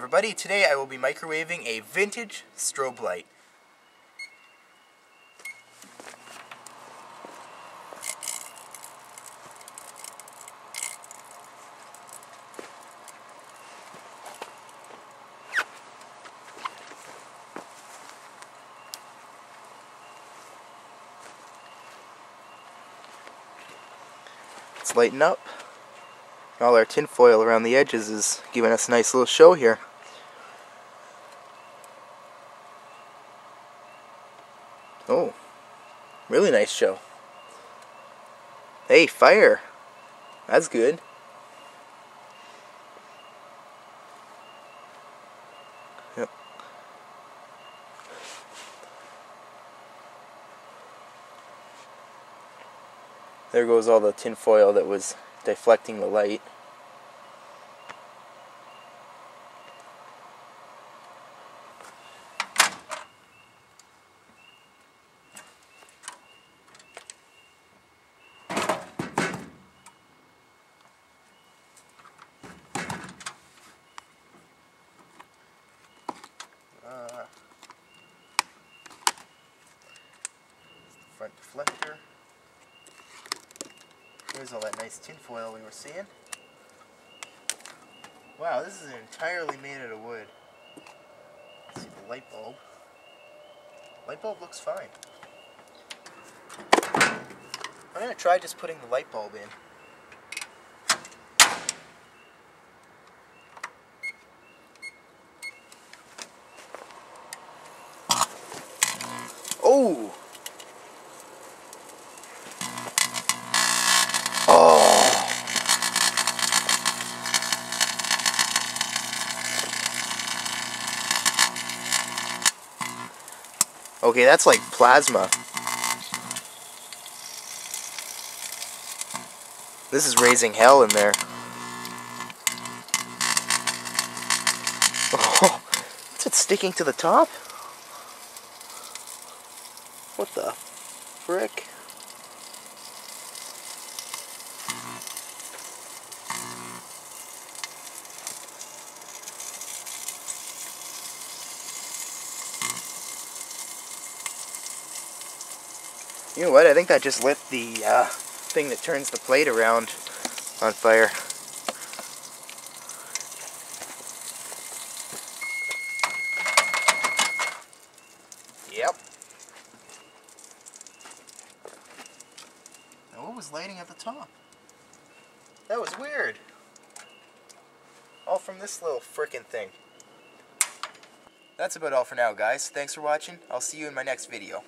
everybody, today I will be microwaving a vintage strobe light. It's lighting up. All our tin foil around the edges is giving us a nice little show here. Oh, really nice show. Hey, fire. That's good. Yep. There goes all the tin foil that was deflecting the light. Front deflector. Here's all that nice tin foil we were seeing. Wow, this is entirely made out of wood. Let's see the light bulb. Light bulb looks fine. I'm going to try just putting the light bulb in. Oh! Oh! Okay, that's like plasma. This is raising hell in there. Oh, is it sticking to the top? What the frick? You know what? I think that just lit the thing that turns the plate around on fire. Yep. Now what was lighting at the top? That was weird. All from this little frickin' thing. That's about all for now, guys. Thanks for watching. I'll see you in my next video.